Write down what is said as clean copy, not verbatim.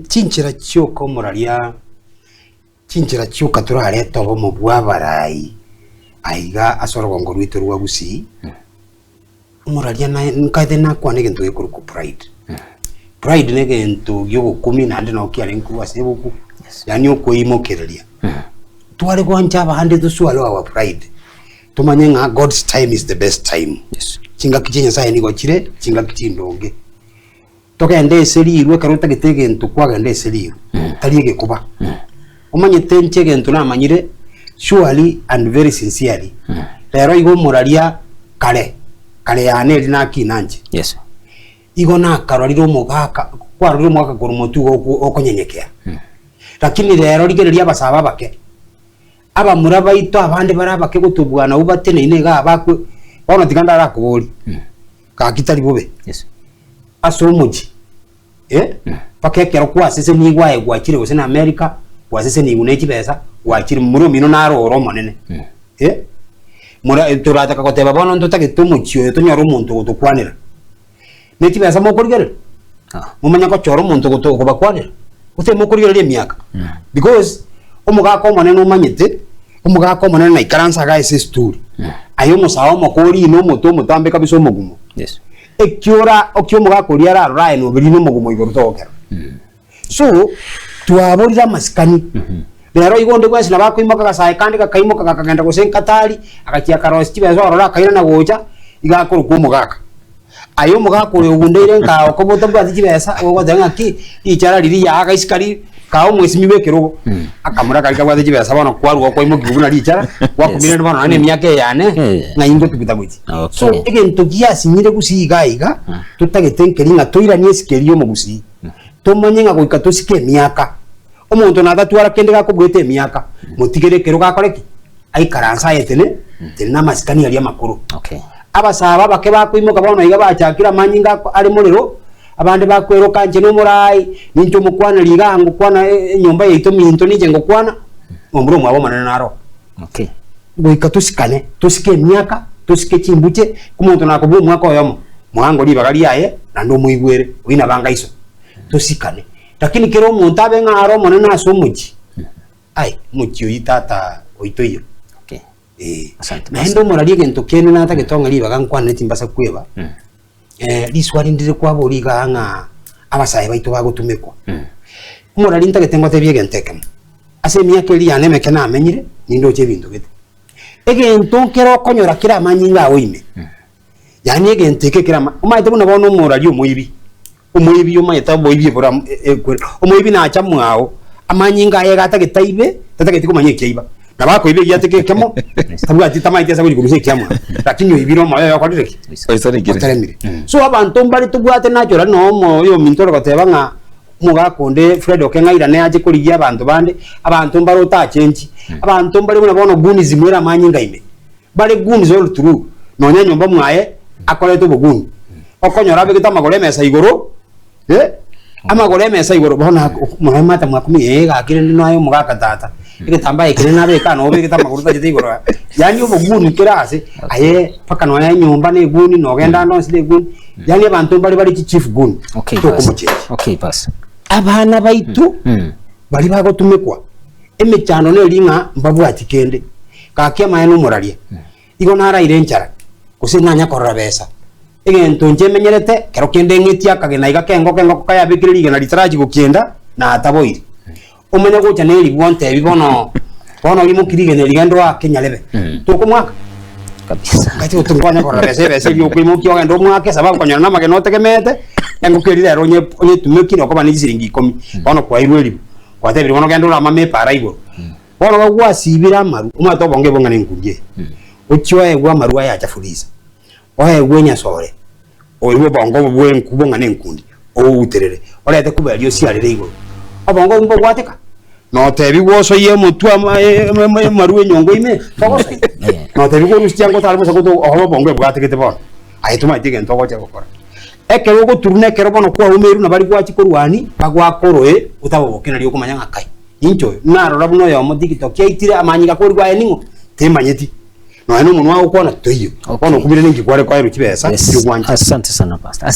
Chinchira cyoko muralia chinchira cyuka turare tobo mu bwabarai aiga asoro ngo rwito rwa gusi muralia na nkade na kwa nege ntuye ku pride pride nege ntu yo 10 na ndino kiale nku asebuku yani uko imokerelia twale gwanja bahande tuswalo wa pride tumanye nga God's time is the best time. Yes. Chinga kichenya saye ni gochire chinga kichindonge toka ende selirwe karuta gitege ntu kwaga ende selirwe taliege kuba umanye tenchege ntu na manyire surely and very sincerely lero igo muralia kale yane lina kinanje. Yes. Igo na karoriro mugaka kwaruriro mwaka kurumotu okonyenyekea lakini lero ligereria basaba bake aba muraba ito abande barabake gutubwana ubatene inega abakwe bona tiganda rakuburi ka kitari bobe. Yes. Aso muji pakekero kwa sese ni gwae gwakire gose na America kwa sese ni uneki besa gwakire muri mino naro monene mura turata kakoteba bono ntotake tumuchyo tonyoro umuntu gutukwanira neti besa mokorigere mumanya ko choro umuntu gutukubakwanira ute mokorigere myaka because omugako monene umanyite omugako monene na ikaransa ga ese story ayo musawo mokori no muto mutambe kabiso mugumo. Yes. Ekiora okyo mugako liara rai no biri no mugumo igoro tokera so tuaborira maskani lero igonde kwesi na bako imoka gasaye kandi kakaimoka kakagenda gosenkatari akakia karosti bezo orora kaina na goja igakuru ku mugaka ayo mugako le ugundire nka okoboto bwa zikibesa ogo danga ki ichara riri ya akaisikari kawo mwesi mibekero akamura kalika bwa zikibesa bana kwaru ko imoki gubuna richara wakumire bana ane myake yane nga ingo tubita mwiti. So again to gia sinyire gusiga iga tutagete nga toira ni esikeriyo mu gusi tomanye nga goika tosike myaka omuntu natatwara kende gakubwete myaka mutigere kero gakoreki ai karansa yetene tena masikani yali makuru. Okay. Abasaba bake bakwimoka bana iga bachakira manyinga ali mulero abande bakwero kanje no murai ninjo mukwana ligango kwana nyomba yeito minto nije ngokwana omuro mwabo manana naro. Okay. Goika tusikane tusike myaka tusike chimbuche kumuntu nakubu mwako yomo mwango libagari yaye na ndo muigwere wina banga iso tusikane lakini kero umuntu abenga aro monena asumuji ai muchi uyitata oitoyo. Okay. Asante. Nendo muralie gento kene nata getonga libaga nkwana timbasa kweba liswali ndire kwabo liga nga abasaye baito bagutumekwa murali ntagetengwa tebye gentekemo ase myaka eli yane mekena amenyire nindo che bintu gete egento kero konyora kira manyinga oime yani egenteke kira umaite buna bono murali umuibi umayeta boibi bora umuibi na acha mwao amanyinga yegata getaibe tatageti kumanye keiba nabako ibe yateke kemo tabwa titamaite sabuli kumise kyamwa lakini ibiro mayo yakwalireki so abantu mbali tubwate nachora no yo mintoro bateba nga mugakonde Fred Okengaira ne aje kurigia abantu bande abantu mbaro ta change abantu mbali buna bono guni zimwera manyinga ime bale guni zo turu nonya nyomba mwaye akole to buguni okonyora be kitamagole mesa igoro amagole mesa igoro bona muhamata mwakumi gakire ndino ayo mugaka tata ike tambaye kire nabe kana obe kitamagoro tajite igoro yani ubuguni kirase aye paka no ya nyomba ne guni no genda no sile guni yani abantu bali chief guni. Okay. Okay pass abana baitu bali bagotumekwa emechano ne linga mbabu atikende kakia mayeno muralia igo nara irenchara kusinanya korra besa egento nje menyerete kero kende ngetia kagena iga kengo kaya bikirige na literaji gukienda na ataboiri umenya gocha ne libonte bibono bono limo kirige ne ligendo wa Kenya lebe tuko mwaka kabisa kati utungwanya korra besa byo kwimo kyo ndo mwaka sababu konyana na mageno tekemete yango kirire ronye tumekino ko baniji siringi 10 bono kwa irweli kwa tebiri bono gendo la mame para igo bono bagwa sibira maru umato bonge bonga ne ngudie uchiwa gwa maru ya chafuriza ohe gwenya sore oiwe bongo bwe nkubonga ne nkundi o uterere olete kubalio sialire igo abongo mbo gwateka no tebi woso ye mutwa maru enyongo ime fogosa no tebi ko rustia ngo talmo sakoto oho bongo bwatekete bono ayituma tige ntoko cha gukora ekero go turune kero bono kwa umeru na bari kwachi korwani bagwa koroe utabobokena rio kumanya ngakai incho naro rabuno yo mo TikTok yaitire amanyiga kori kwa eningo temanyeti no eno munwa ukona toyo ono kubire ningi kware kwa ero kibesa. Asante sana pastor.